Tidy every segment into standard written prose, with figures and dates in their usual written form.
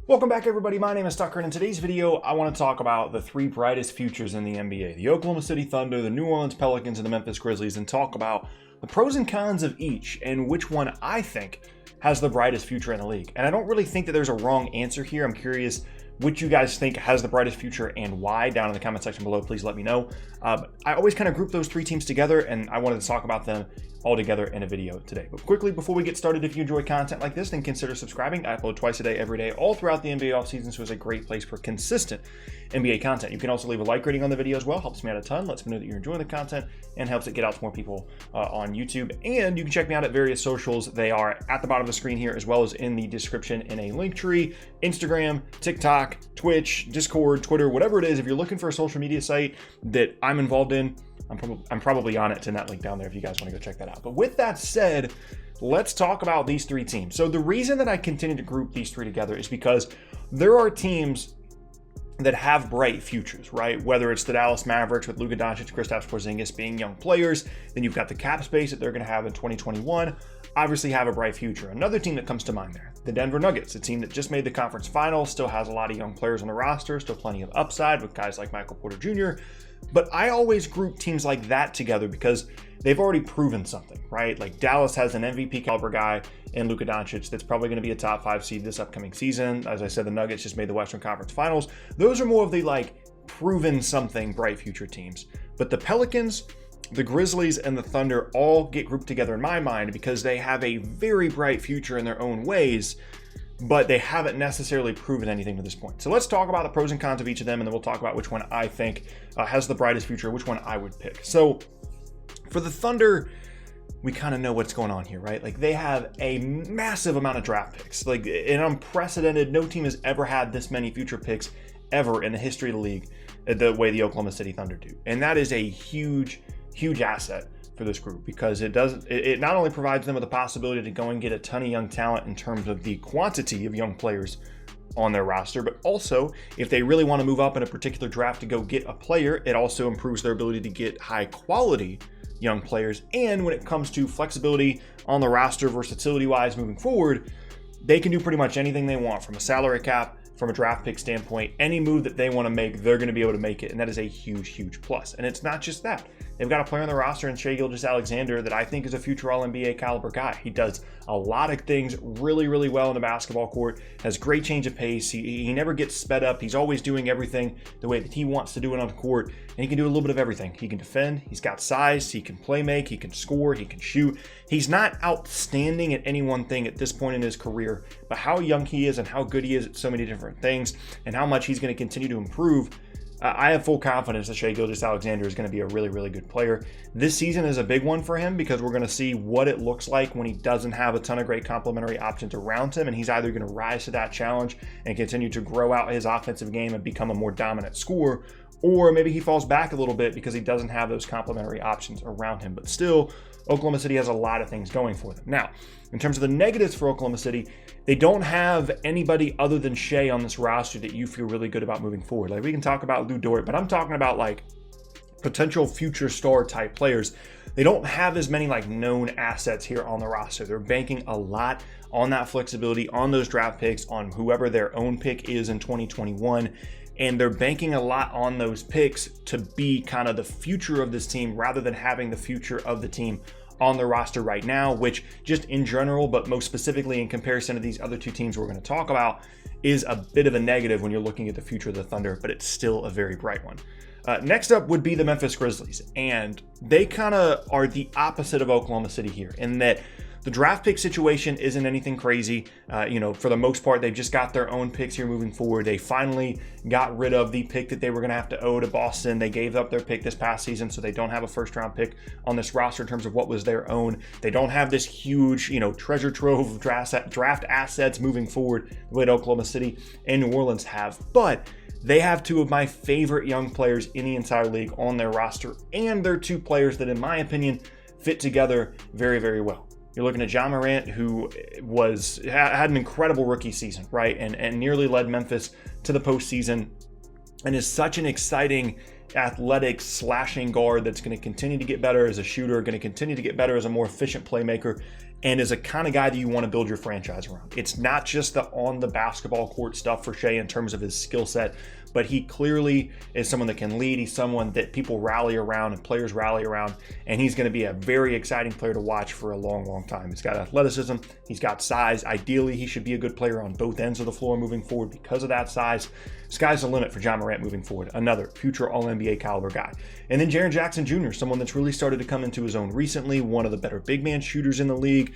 Welcome back, everybody. My name is Tucker, and in today's video, I want to talk about the three brightest futures in the NBA: the Oklahoma City Thunder, the New Orleans Pelicans, and the Memphis Grizzlies, and talk about the pros and cons of each and which one I think has the brightest future in the league. And I don't really think that there's a wrong answer here. I'm curious which you guys think has the brightest future and why. Down in the comment section below, please let me know. I always kind of group those three teams together, and I wanted to talk about them all together in a video today. But quickly, before we get started, if you enjoy content like this, then consider subscribing. I upload twice a day, every day, all throughout the NBA offseason, so it's a great place for consistent NBA content. You can also leave a like rating on the video as well. Helps me out a ton, lets me know that you're enjoying the content, and helps it get out to more people on YouTube. And you can check me out at various socials. They are at the bottom of the screen here, as well as in the description in a link tree: Instagram, TikTok, Twitch, Discord, Twitter, whatever it is. If you're looking for a social media site that I'm involved in, I'm probably on it, to that link down there if you guys want to go check that out. But with that said, let's talk about these three teams. So the reason that I continue to group these three together is because there are teams that have bright futures, right? Whether it's the Dallas Mavericks with Luka Doncic, Kristaps Porzingis being young players, then you've got the cap space that they're going to have in 2021, obviously have a bright future. Another team that comes to mind there, the Denver Nuggets, a team that just made the conference finals, still has a lot of young players on the roster, still plenty of upside with guys like Michael Porter Jr. But I always group teams like that together because they've already proven something, right? Like Dallas has an MVP caliber guy in Luka Doncic that's probably going to be a top 5 seed this upcoming season. As I said, the Nuggets just made the Western Conference Finals. Those are more of the proven something bright future teams. But the Pelicans, the Grizzlies, and the Thunder all get grouped together in my mind because they have a very bright future in their own ways, but they haven't necessarily proven anything to this point. So let's talk about the pros and cons of each of them, and then we'll talk about which one I think has the brightest future, which one I would pick. So for the Thunder, we kind of know what's going on here, right? Like, they have a massive amount of draft picks, like an unprecedented. No team has ever had this many future picks ever in the history of the league the way the Oklahoma City Thunder do. And that is a huge asset for this group, because it not only provides them with the possibility to go and get a ton of young talent in terms of the quantity of young players on their roster, but also if they really want to move up in a particular draft to go get a player, it also improves their ability to get high quality young players. And when it comes to flexibility on the roster, versatility wise moving forward, they can do pretty much anything they want from a salary cap, from a draft pick standpoint. Any move that they want to make, they're going to be able to make it, and that is a huge plus. And it's not just that. They've got a player on the roster in Shai Gilegeous-Alexander that I think is a future All-NBA caliber guy. He does a lot of things really well in the basketball court, has great change of pace. He never gets sped up. He's always doing everything the way that he wants to do it on the court, and he can do a little bit of everything. He can defend, he's got size, he can play make, he can score, he can shoot. He's not outstanding at any one thing at this point in his career, but how young he is and how good he is at so many different things and how much he's going to continue to improve, I have full confidence that Shai Gilegeous-Alexander is going to be a really good player. This season is a big one for him because we're going to see what it looks like when he doesn't have a ton of great complementary options around him, and he's either going to rise to that challenge and continue to grow out his offensive game and become a more dominant scorer, or maybe he falls back a little bit because he doesn't have those complementary options around him. But still, Oklahoma City has a lot of things going for them. Now, in terms of the negatives for Oklahoma City, they don't have anybody other than Shai on this roster that you feel really good about moving forward. Like, we can talk about Lou Dort, but I'm talking about potential future star type players. They don't have as many known assets here on the roster. They're banking a lot on that flexibility, on those draft picks, on whoever their own pick is in 2021. And they're banking a lot on those picks to be kind of the future of this team rather than having the future of the team on the roster right now, which just in general, but most specifically in comparison to these other two teams we're going to talk about, is a bit of a negative when you're looking at the future of the Thunder, but it's still a very bright one. Next up would be the Memphis Grizzlies, and they kind of are the opposite of Oklahoma City here in that the draft pick situation isn't anything crazy. For the most part, they've just got their own picks here moving forward. They finally got rid of the pick that they were going to have to owe to Boston. They gave up their pick this past season, so they don't have a first-round pick on this roster in terms of what was their own. They don't have this huge, treasure trove of draft assets moving forward the way that Oklahoma City and New Orleans have. But they have two of my favorite young players in the entire league on their roster, and they're two players that, in my opinion, fit together very well. You're looking at Jah Morant, who had an incredible rookie season, right? And nearly led Memphis to the postseason, and is such an exciting athletic slashing guard that's going to continue to get better as a shooter, going to continue to get better as a more efficient playmaker. and is a kind of guy that you want to build your franchise around. It's not just the on the basketball court stuff for Shai in terms of his skill set, but he clearly is someone that can lead. He's someone that people rally around and players rally around, and he's going to be a very exciting player to watch for a long, long time. He's got athleticism, he's got size. Ideally, he should be a good player on both ends of the floor moving forward because of that size. Sky's the limit for Jah Morant moving forward, another future All-NBA caliber guy. And then Jaren Jackson Jr., someone that's really started to come into his own recently, one of the better big man shooters in the league,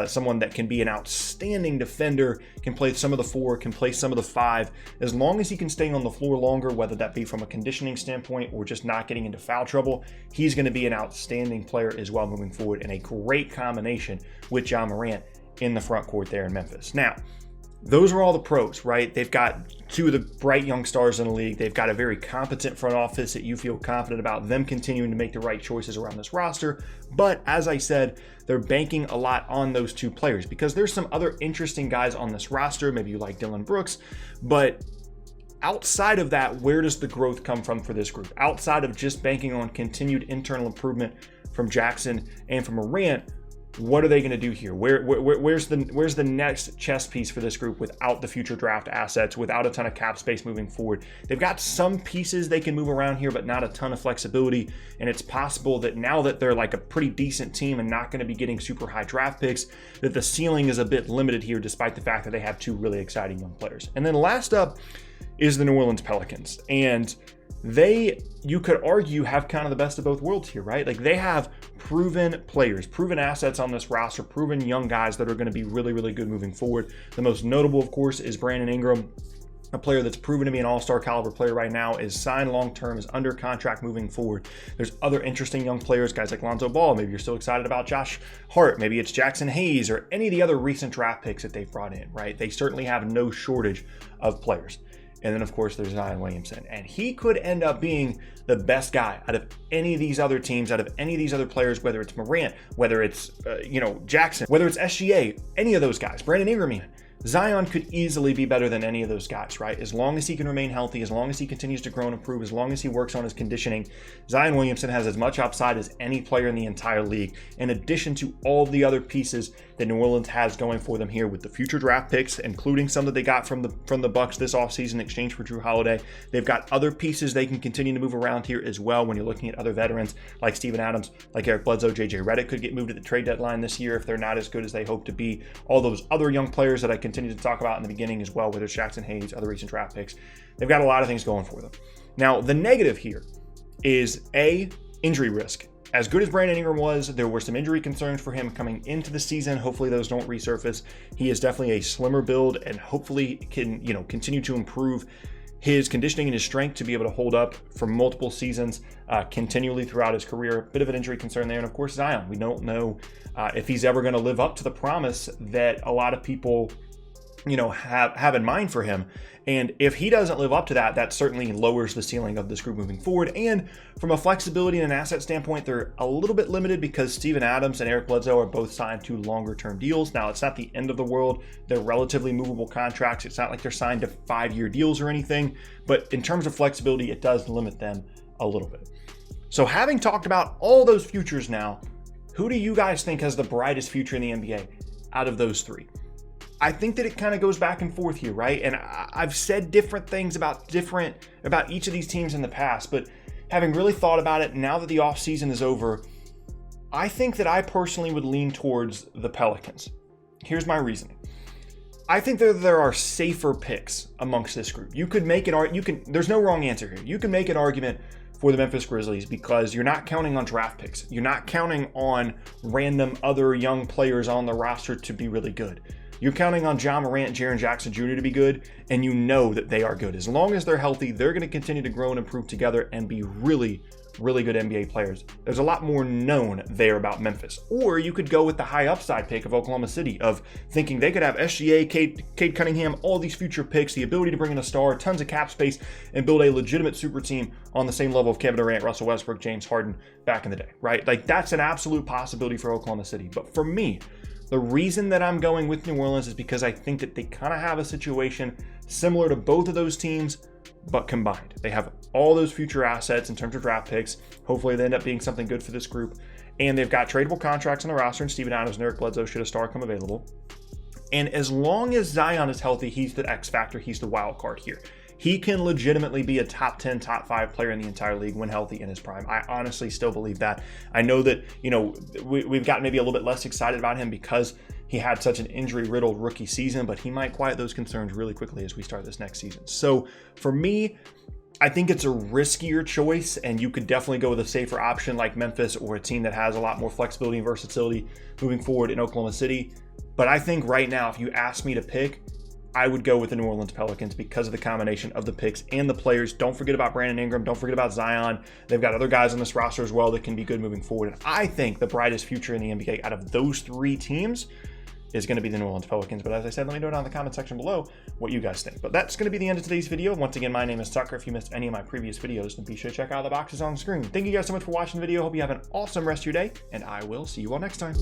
someone that can be an outstanding defender, can play some of the 4, can play some of the 5, as long as he can stay on the floor longer, whether that be from a conditioning standpoint or just not getting into foul trouble. He's going to be an outstanding player as well moving forward, and a great combination with Jah Morant in the front court there in Memphis. Now, those are all the pros, right? They've got 2 of the bright young stars in the league. They've got a very competent front office that you feel confident about them continuing to make the right choices around this roster. But as I said, they're banking a lot on those 2 players because there's some other interesting guys on this roster. Maybe you like Dillon Brooks, but outside of that, where does the growth come from for this group? Outside of just banking on continued internal improvement from Jackson and from Morant, what are they going to do here? Where's the next chess piece for this group without the future draft assets, without a ton of cap space moving forward? They've got some pieces they can move around here, but not a ton of flexibility. And it's possible that now that they're like a pretty decent team and not going to be getting super high draft picks, that the ceiling is a bit limited here, despite the fact that they have 2 really exciting young players. And then last up is the New Orleans Pelicans. And they, you could argue, have kind of the best of both worlds here, right? Like, they have proven players, proven assets on this roster, proven young guys that are going to be really, really good moving forward. The most notable, of course, is Brandon Ingram, a player that's proven to be an all-star caliber player right now, is signed long-term, is under contract moving forward. There's other interesting young players, guys like Lonzo Ball. Maybe you're still excited about Josh Hart. Maybe it's Jackson Hayes or any of the other recent draft picks that they've brought in, right? They certainly have no shortage of players. And then, of course, there's Zion Williamson. And he could end up being the best guy out of any of these other teams, out of any of these other players, whether it's Morant, whether it's, Jackson, whether it's SGA, any of those guys, Brandon Ingram even. Zion could easily be better than any of those guys, right? As long as he can remain healthy, as long as he continues to grow and improve, as long as he works on his conditioning, Zion Williamson has as much upside as any player in the entire league, in addition to all the other pieces that New Orleans has going for them here with the future draft picks, including some that they got from the Bucks this offseason in exchange for Jrue Holiday. They've got other pieces they can continue to move around here as well when you're looking at other veterans like Steven Adams, like Eric Bledsoe, JJ Redick could get moved at the trade deadline this year if they're not as good as they hope to be. All those other young players that I continue to talk about in the beginning as well, whether it's Jackson Hayes, other recent draft picks. They've got a lot of things going for them. Now, the negative here is injury risk. As good as Brandon Ingram was, there were some injury concerns for him coming into the season. Hopefully those don't resurface. He is definitely a slimmer build and hopefully can, continue to improve his conditioning and his strength to be able to hold up for multiple seasons continually throughout his career. Bit of an injury concern there. And of course, Zion. We don't know if he's ever going to live up to the promise that a lot of people have in mind for him. And if he doesn't live up to that, that certainly lowers the ceiling of this group moving forward. And from a flexibility and an asset standpoint, they're a little bit limited because Steven Adams and Eric Bledsoe are both signed to longer-term deals. Now, it's not the end of the world. They're relatively movable contracts. It's not like they're signed to 5-year deals or anything. But in terms of flexibility, it does limit them a little bit. So having talked about all those futures now, who do you guys think has the brightest future in the NBA out of those 3? I think that it kind of goes back and forth here, right? And I've said different things about each of these teams in the past, but having really thought about it now that the offseason is over, I think that I personally would lean towards the Pelicans. Here's my reasoning. I think that there are safer picks amongst this group. You could make there's no wrong answer here. You can make an argument for the Memphis Grizzlies because you're not counting on draft picks. You're not counting on random other young players on the roster to be really good. You're counting on Jah Morant and Jaren Jackson Jr. to be good, and you know that they are good. As long as they're healthy, they're going to continue to grow and improve together and be really, really good NBA players. There's a lot more known there about Memphis. Or you could go with the high upside pick of Oklahoma City, of thinking they could have SGA, Cade Cunningham, all these future picks, the ability to bring in a star, tons of cap space, and build a legitimate super team on the same level of Kevin Durant, Russell Westbrook, James Harden back in the day, right? Like, that's an absolute possibility for Oklahoma City. But for me, the reason that I'm going with New Orleans is because I think that they kind of have a situation similar to both of those teams, but combined. They have all those future assets in terms of draft picks. Hopefully they end up being something good for this group. And they've got tradable contracts on the roster, and Steven Adams and Eric Bledsoe should a star come available. And as long as Zion is healthy, he's the X factor. He's the wild card here. He can legitimately be a top 10, top 5 player in the entire league when healthy in his prime. I honestly still believe that. I know that, we've gotten maybe a little bit less excited about him because he had such an injury-riddled rookie season, but he might quiet those concerns really quickly as we start this next season. So for me, I think it's a riskier choice, and you could definitely go with a safer option like Memphis or a team that has a lot more flexibility and versatility moving forward in Oklahoma City. But I think right now, if you ask me to pick, I would go with the New Orleans Pelicans because of the combination of the picks and the players. Don't forget about Brandon Ingram. Don't forget about Zion. They've got other guys on this roster as well that can be good moving forward. And I think the brightest future in the NBA out of those 3 teams is going to be the New Orleans Pelicans. But as I said, let me know down in the comment section below what you guys think. But that's going to be the end of today's video. Once again, my name is Tucker. If you missed any of my previous videos, then be sure to check out the boxes on the screen. Thank you guys so much for watching the video. Hope you have an awesome rest of your day, and I will see you all next time.